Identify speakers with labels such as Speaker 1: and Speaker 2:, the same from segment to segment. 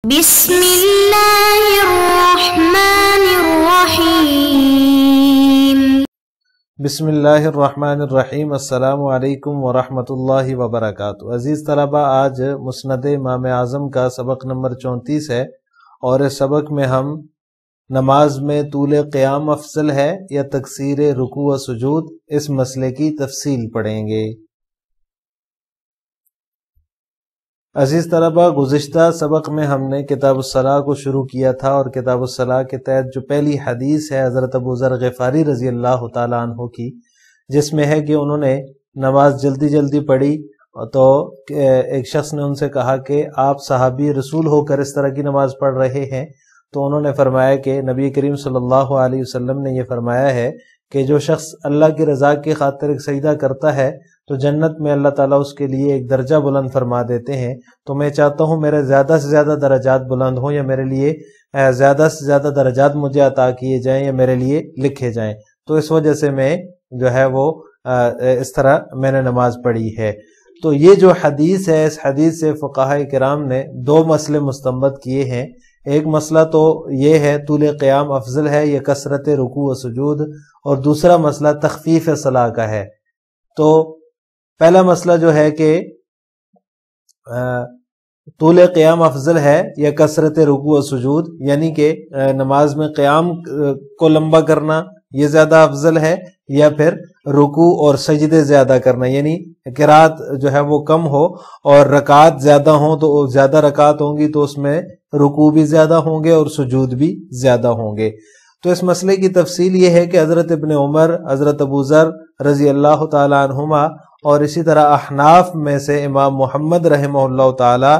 Speaker 1: بسم اللہ الرحمن الرحیم۔
Speaker 2: بسم اللہ الرحمن الرحیم۔ السلام علیکم ورحمۃ اللہ وبرکاتہ۔ عزیز طلبہ، آج مسند امام اعظم کا سبق نمبر 34 ہے، اور اس سبق میں ہم نماز میں طول قیام افضل ہے یا تکثیر رکوع و سجود، اس مسئلے کی تفصیل پڑھیں گے۔ عزیز طلبہ، گزشتہ سبق میں ہم نے کتاب الصلاۃ کو شروع کیا تھا، اور کتاب الصلاۃ کے تحت جو پہلی حدیث ہے حضرت ابو ذر غفاری رضی اللہ تعالیٰ عنہ کی، جس میں ہے کہ انہوں نے نماز جلدی جلدی پڑھی، تو ایک شخص نے ان سے کہا کہ آپ صحابی رسول ہو کر اس طرح کی نماز پڑھ رہے ہیں، تو انہوں نے فرمایا کہ نبی کریم صلی اللہ علیہ وسلم نے یہ فرمایا ہے کہ جو شخص اللہ کی رضا کی خاطر ایک سجدہ کرتا ہے تو جنت میں اللہ تعالیٰ اس کے لیے ایک درجہ بلند فرما دیتے ہیں۔ تو میں چاہتا ہوں میرے زیادہ سے زیادہ درجات بلند ہوں، یا میرے لیے زیادہ سے زیادہ درجات مجھے عطا کیے جائیں یا میرے لیے لکھے جائیں، تو اس وجہ سے میں جو ہے وہ اس طرح میں نے نماز پڑھی ہے۔ تو یہ جو حدیث ہے، اس حدیث سے فقہاء کرام نے دو مسئلے مستنبط کیے ہیں۔ ایک مسئلہ تو یہ ہے طول قیام افضل ہے یا کثرت رکوع و سجود، اور دوسرا مسئلہ تخفیف صلاح کا ہے۔ تو پہلا مسئلہ جو ہے کہ طول قیام افضل ہے یا کثرت رکوع و سجود، یعنی کہ نماز میں قیام کو لمبا کرنا یہ زیادہ افضل ہے، یا پھر رکوع اور سجدے زیادہ کرنا، یعنی قرات جو ہے وہ کم ہو اور رکعات زیادہ ہوں، تو زیادہ رکعات ہوں گی تو اس میں رکوع بھی زیادہ ہوں گے اور سجود بھی زیادہ ہوں گے۔ تو اس مسئلے کی تفصیل یہ ہے کہ حضرت ابن عمر، حضرت ابو ذر رضی اللہ تعالی عنہما، اور اسی طرح احناف میں سے امام محمد رحمہ اللہ تعالی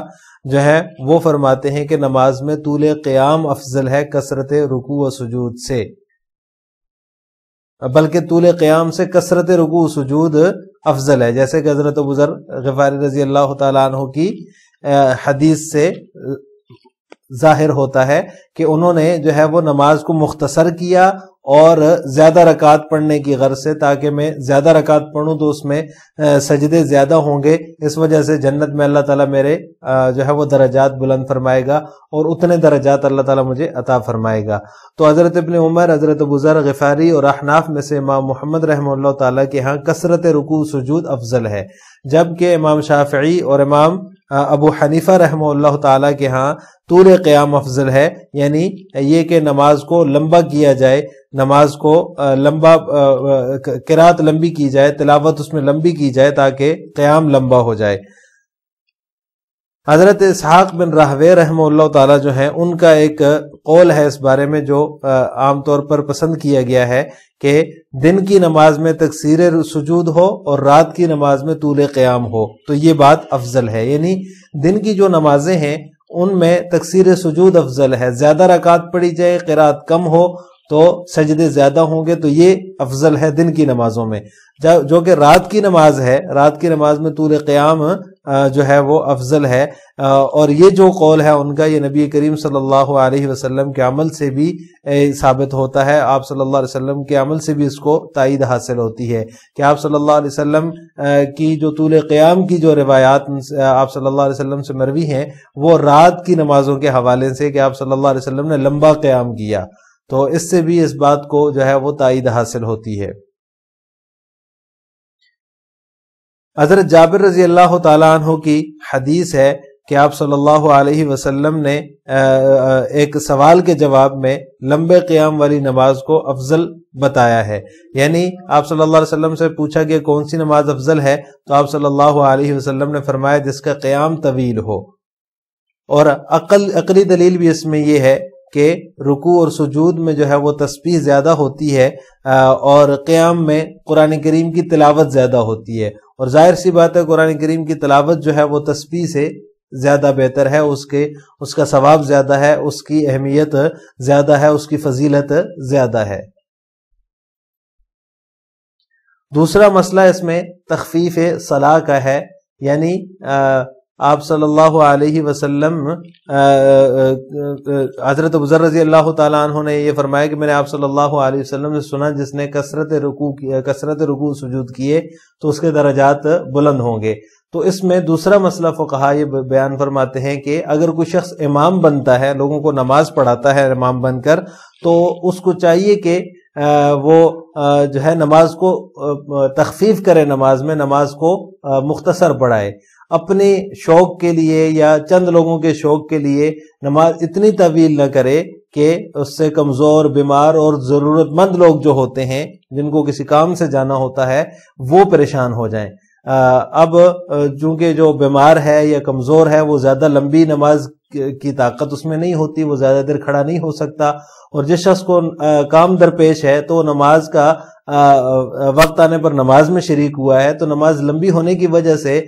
Speaker 2: جو ہے وہ فرماتے ہیں کہ نماز میں طول قیام افضل ہے کثرت رکوع و سجود سے، بلکہ طول قیام سے کثرت رکوع و سجود افضل ہے، جیسے کہ حضرت ابو ذر غفاری رضی اللہ تعالیٰ عنہ کی حدیث سے ظاہر ہوتا ہے کہ انہوں نے جو ہے وہ نماز کو مختصر کیا اور زیادہ رکعات پڑھنے کی غرض سے، تاکہ میں زیادہ رکعات پڑھوں تو اس میں سجدے زیادہ ہوں گے، اس وجہ سے جنت میں اللہ تعالیٰ میرے جو ہے وہ درجات بلند فرمائے گا، اور اتنے درجات اللہ تعالیٰ مجھے عطا فرمائے گا۔ تو حضرت ابن عمر، حضرت ابو ذر غفاری اور احناف میں سے امام محمد رحمہ اللہ تعالیٰ کے ہاں کثرت رکوع سجود افضل ہے، جبکہ امام شافعی اور امام ابو حنیفہ رحمہ اللہ تعالیٰ کے ہاں طول قیام افضل ہے، یعنی یہ کہ نماز کو لمبا کیا جائے، نماز کو لمبا قرات لمبی کی جائے، تلاوت اس میں لمبی کی جائے تاکہ قیام لمبا ہو جائے۔ حضرت اسحاق بن راہویہ رحمہ اللہ تعالیٰ جو ہیں، ان کا ایک قول ہے اس بارے میں جو عام طور پر پسند کیا گیا ہے کہ دن کی نماز میں تکثیر سجود ہو اور رات کی نماز میں طول قیام ہو، تو یہ بات افضل ہے، یعنی دن کی جو نمازیں ہیں ان میں تکثیر سجود افضل ہے، زیادہ رکعات پڑھی جائے، قرات کم ہو تو سجدے زیادہ ہوں گے، تو یہ افضل ہے دن کی نمازوں میں۔ جو کہ رات کی نماز ہے، رات کی نماز میں طول قیام جو ہے وہ افضل ہے، اور یہ جو قول ہے ان کا، یہ نبی کریم صلی اللہ علیہ وسلم کے عمل سے بھی ثابت ہوتا ہے، آپ صلی اللہ علیہ وسلم کے عمل سے بھی اس کو تائید حاصل ہوتی ہے کہ آپ صلی اللہ علیہ وسلم کی جو طول قیام کی جو روایات آپ صلی اللہ علیہ وسلم سے مروی ہیں، وہ رات کی نمازوں کے حوالے سے کہ آپ صلی اللہ علیہ وسلم نے لمبا قیام کیا، تو اس سے بھی اس بات کو جو ہے وہ تائید حاصل ہوتی ہے۔ حضرت جابر رضی اللہ تعالیٰ عنہ کی حدیث ہے کہ آپ صلی اللہ علیہ وسلم نے ایک سوال کے جواب میں لمبے قیام والی نماز کو افضل بتایا ہے، یعنی آپ صلی اللہ علیہ وسلم سے پوچھا کہ کون سی نماز افضل ہے، تو آپ صلی اللہ علیہ وسلم نے فرمایا جس کا قیام طویل ہو، اور عقلی دلیل بھی اس میں یہ ہے کہ رکوع اور سجود میں جو ہے وہ تسبیح زیادہ ہوتی ہے، اور قیام میں قرآن کریم کی تلاوت زیادہ ہوتی ہے، اور ظاہر سی بات ہے قرآن کریم کی تلاوت جو ہے وہ تسبیح سے زیادہ بہتر ہے، اس کا ثواب زیادہ ہے، اس کی اہمیت زیادہ ہے، اس کی فضیلت زیادہ ہے۔ دوسرا مسئلہ اس میں تخفیف صلاح کا ہے، یعنی آپ صلی اللہ علیہ وسلم حضرت ابو ذر رضی اللہ تعالیٰ عنہ نے یہ فرمایا کہ میں نے آپ صلی اللہ علیہ وسلم سے سنا جس نے کثرت رکوع سجود کیے تو اس کے درجات بلند ہوں گے۔ تو اس میں دوسرا مسئلہ فقہا یہ بیان فرماتے ہیں کہ اگر کوئی شخص امام بنتا ہے، لوگوں کو نماز پڑھاتا ہے امام بن کر، تو اس کو چاہیے کہ وہ جو ہے نماز کو تخفیف کرے، نماز کو مختصر پڑھائے، اپنے شوق کے لیے یا چند لوگوں کے شوق کے لیے نماز اتنی طویل نہ کرے کہ اس سے کمزور، بیمار اور ضرورت مند لوگ جو ہوتے ہیں، جن کو کسی کام سے جانا ہوتا ہے، وہ پریشان ہو جائیں۔ اب چونکہ جو بیمار ہے یا کمزور ہے وہ زیادہ لمبی نماز کی طاقت اس میں نہیں ہوتی، وہ زیادہ دیر کھڑا نہیں ہو سکتا، اور جس شخص کو کام درپیش ہے تو نماز کا وقت آنے پر نماز میں شریک ہوا ہے، تو نماز لمبی ہونے کی وجہ سے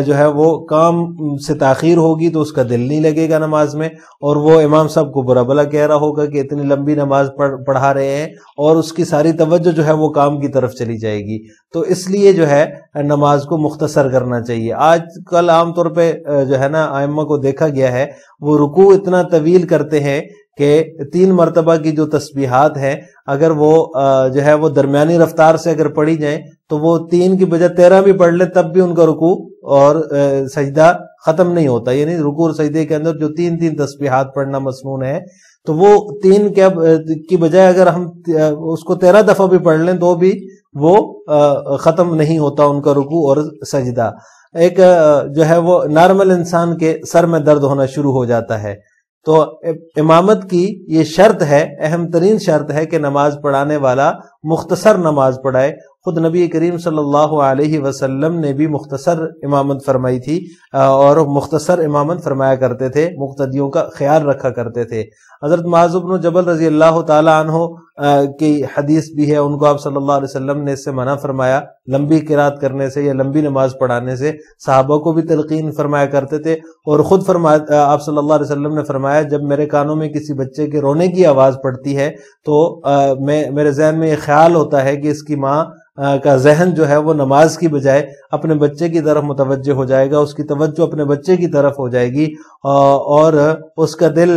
Speaker 2: جو ہے وہ کام سے تاخیر ہوگی تو اس کا دل نہیں لگے گا نماز میں، اور وہ امام صاحب کو برا بھلا کہہ رہا ہوگا کہ اتنی لمبی نماز پڑھا رہے ہیں، اور اس کی ساری توجہ جو ہے وہ کام کی طرف چلی جائے گی۔ تو اس لیے جو ہے نماز کو مختصر کرنا چاہیے۔ آج کل عام طور پہ جو ہے نا ائمہ کو دیکھا گیا ہے وہ رکوع اتنا طویل کرتے ہیں کہ 3 مرتبہ کی جو تسبیحات ہیں اگر وہ جو ہے وہ درمیانی رفتار سے اگر پڑھی جائیں تو وہ 3 کی بجائے 13 بھی پڑھ لیں تب بھی ان کا رکوع اور سجدہ ختم نہیں ہوتا، یعنی رکوع اور سجدے کے اندر جو 3 تسبیحات پڑھنا مسنون ہے تو وہ 3 کی بجائے اگر ہم اس کو 13 دفعہ بھی پڑھ لیں تو بھی وہ ختم نہیں ہوتا ان کا رکوع اور سجدہ۔ ایک جو ہے وہ نارمل انسان کے سر میں درد ہونا شروع ہو جاتا ہے۔ تو امامت کی یہ شرط ہے، اہم ترین شرط ہے کہ نماز پڑھانے والا مختصر نماز پڑھائے۔ خود نبی کریم صلی اللہ علیہ وسلم نے بھی مختصر امامت فرمائی تھی اور مختصر امامت فرمایا کرتے تھے، مقتدیوں کا خیال رکھا کرتے تھے۔ حضرت معاذ بن جبل رضی اللہ تعالی عنہ کی حدیث بھی ہے، ان کو آپ صلی اللہ علیہ وسلم نے اس سے منع فرمایا، لمبی قرات کرنے سے یا لمبی نماز پڑھانے سے۔ صحابہ کو بھی تلقین فرمایا کرتے تھے، اور خود آپ صلی اللہ علیہ وسلم نے فرمایا جب میرے کانوں میں کسی بچے کے رونے کی آواز پڑتی ہے تو میرے ذہن میں یہ خیال ہوتا ہے کہ اس کی ماں کا ذہن جو ہے وہ نماز کی بجائے اپنے بچے کی طرف متوجہ ہو جائے گا، اس کی توجہ اپنے بچے کی طرف ہو جائے گی، اور اس کا دل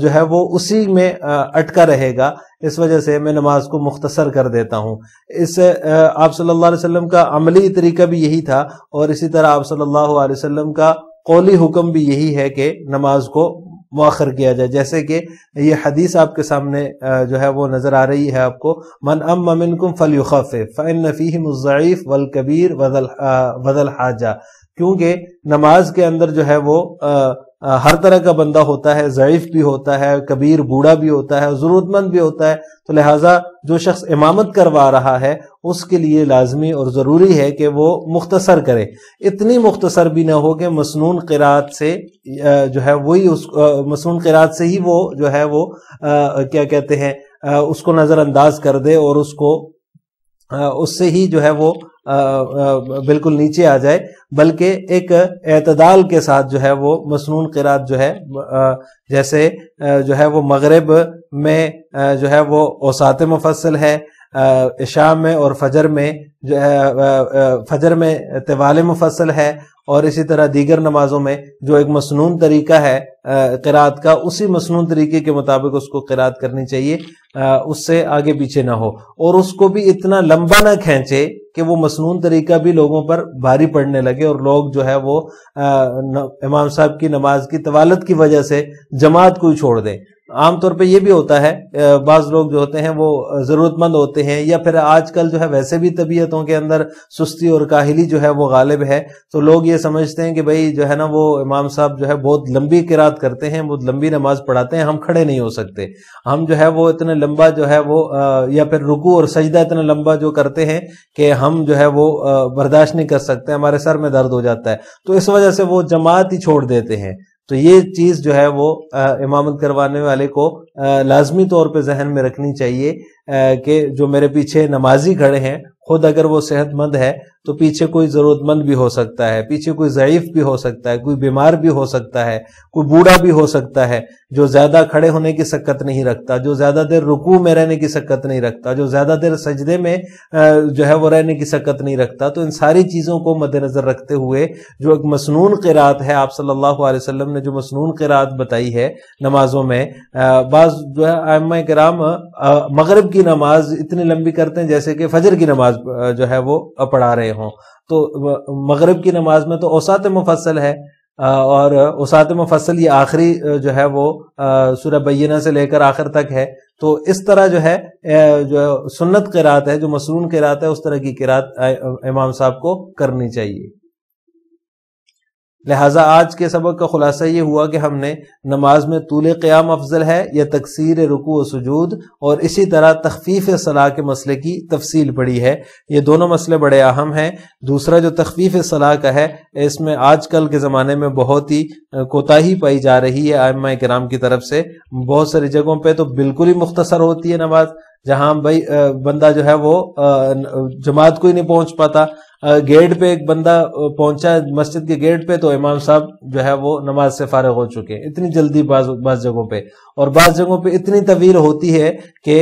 Speaker 2: جو ہے وہ اسی میں اٹکا رہے گا۔ اس وجہ سے میں نماز کو مختصر کر دیتا ہوں۔ اس آپ صلی اللہ علیہ وسلم کا عملی طریقہ بھی یہی تھا، اور اسی طرح آپ صلی اللہ علیہ وسلم کا قولی حکم بھی یہی ہے کہ نماز کو مؤخر کیا جائے، جیسے کہ یہ حدیث آپ کے سامنے جو ہے وہ نظر آ رہی ہے آپ کو، من ام منکم فلیخفف فإن فیہم الضعیف والکبیر وذا الحاجہ، کیونکہ نماز کے اندر جو ہے وہ ہر طرح کا بندہ ہوتا ہے، ضعیف بھی ہوتا ہے، کبیر بوڑھا بھی ہوتا ہے، ضرورت مند بھی ہوتا ہے، تو لہٰذا جو شخص امامت کروا رہا ہے اس کے لیے لازمی اور ضروری ہے کہ وہ مختصر کرے، اتنی مختصر بھی نہ ہو کہ مسنون قرات سے جو ہے وہی مسنون قرات سے ہی وہ جو ہے وہ کیا کہتے ہیں اس کو نظر انداز کر دے اور اس سے ہی جو ہے وہ بالکل نیچے آ جائے، بلکہ ایک اعتدال کے ساتھ جو ہے وہ مسنون قرات جو ہے جیسے جو ہے وہ مغرب میں جو ہے وہ اوساط مفصل ہے، عشاء میں اور فجر میں جو ہے فجر میں طوال مفصل ہے، اور اسی طرح دیگر نمازوں میں جو ایک مسنون طریقہ ہے قرات کا، اسی مسنون طریقے کے مطابق اس کو قرات کرنی چاہیے، اس سے آگے پیچھے نہ ہو، اور اس کو بھی اتنا لمبا نہ کھینچے کہ وہ مسنون طریقہ بھی لوگوں پر بھاری پڑنے لگے اور لوگ جو ہے وہ امام صاحب کی نماز کی طوالت کی وجہ سے جماعت کو ہی چھوڑ دیں۔ عام طور پہ یہ بھی ہوتا ہے، بعض لوگ جو ہوتے ہیں وہ ضرورت مند ہوتے ہیں، یا پھر آج کل جو ہے ویسے بھی طبیعتوں کے اندر سستی اور کاہلی جو ہے وہ غالب ہے، تو لوگ یہ سمجھتے ہیں کہ بھئی جو ہے نا وہ امام صاحب جو ہے بہت لمبی قرات کرتے ہیں، بہت لمبی نماز پڑھاتے ہیں، ہم کھڑے نہیں ہو سکتے، ہم جو ہے وہ اتنے لمبا جو ہے وہ یا پھر رکوع اور سجدہ اتنا لمبا جو کرتے ہیں کہ ہم جو ہے وہ برداشت نہیں کر سکتے، ہمارے سر میں درد ہو جاتا ہے، تو اس وجہ سے وہ جماعت ہی چھوڑ دیتے ہیں۔ تو یہ چیز جو ہے وہ امامت کروانے والے کو لازمی طور پہ ذہن میں رکھنی چاہیے کہ جو میرے پیچھے نمازی کھڑے ہیں، خود اگر وہ صحت مند ہے تو پیچھے کوئی ضرورت مند بھی ہو سکتا ہے، پیچھے کوئی ضعیف بھی ہو سکتا ہے، کوئی بیمار بھی ہو سکتا ہے، کوئی بوڑھا بھی ہو سکتا ہے جو زیادہ کھڑے ہونے کی سکت نہیں رکھتا، جو زیادہ دیر رکوع میں رہنے کی سکت نہیں رکھتا، جو زیادہ دیر سجدے میں جو ہے وہ رہنے کی سکت نہیں رکھتا۔ تو ان ساری چیزوں کو مد نظر رکھتے ہوئے جو ایک مسنون قرات ہے، آپ صلی اللہ علیہ وسلم نے جو مسنون قرات بتائی ہے نمازوں میں، بعض جو ہے ائمہ کرام مغرب کی نماز اتنی لمبی کرتے ہیں جیسے کہ فجر کی نماز نماز جو ہے وہ پڑھا رہے ہوں. تو مغرب کی نماز میں تو اوساط مفصل ہے، اور اوساط مفصل یہ آخری جو ہے وہ سورہ بینہ سے لے کر آخر تک ہے. تو اس طرح جو ہے جو سنت قرات ہے، جو مسنون قرات ہے، اس طرح کی قرات امام صاحب کو کرنی چاہیے. لہٰذا آج کے سبق کا خلاصہ یہ ہوا کہ ہم نے نماز میں طول قیام افضل ہے یا تکثیر رکوع و سجود، اور اسی طرح تخفیف صلاح کے مسئلے کی تفصیل پڑھی ہے. یہ دونوں مسئلے بڑے اہم ہیں. دوسرا جو تخفیف صلاح کا ہے، اس میں آج کل کے زمانے میں بہت ہی کوتاہی پائی جا رہی ہے ائمہ کرام کی طرف سے. بہت ساری جگہوں پہ تو بالکل ہی مختصر ہوتی ہے نماز، جہاں بھائی بندہ جو ہے وہ جماعت کو ہی نہیں پہنچ پاتا. گیٹ پہ ایک بندہ پہنچا مسجد کے گیٹ پہ تو امام صاحب جو ہے وہ نماز سے فارغ ہو چکے. اتنی جلدی بعض جگہوں پہ، اور بعض جگہوں پہ اتنی طویل ہوتی ہے کہ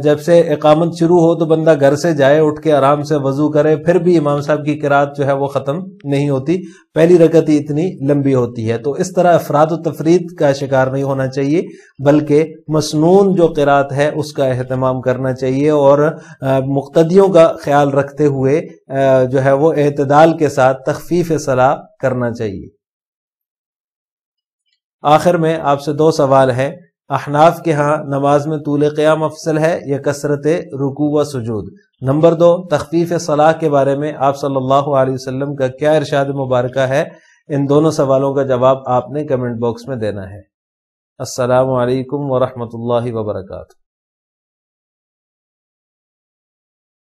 Speaker 2: جب سے اقامت شروع ہو تو بندہ گھر سے جائے، اٹھ کے آرام سے وضو کرے، پھر بھی امام صاحب کی قرات جو ہے وہ ختم نہیں ہوتی. پہلی رکعت ہی اتنی لمبی ہوتی ہے. تو اس طرح افراد و تفرید کا شکار نہیں ہونا چاہیے، بلکہ مسنون جو قرات ہے اس کا اہتمام کرنا چاہیے، اور مقتدیوں کا خیال رکھتے ہوئے جو ہے وہ اعتدال کے ساتھ تخفیف صلاح کرنا چاہیے. آخر میں آپ سے 2 سوال ہیں. احناف کے ہاں نماز میں طول قیام افضل ہے یا کثرت رکوع و سجود؟ نمبر 2، تخفیف صلاح کے بارے میں آپ صلی اللہ علیہ وسلم کا کیا ارشاد مبارکہ ہے؟ ان دونوں سوالوں کا جواب آپ نے کمنٹ باکس میں دینا ہے. السلام علیکم ورحمۃ اللہ وبرکاتہ.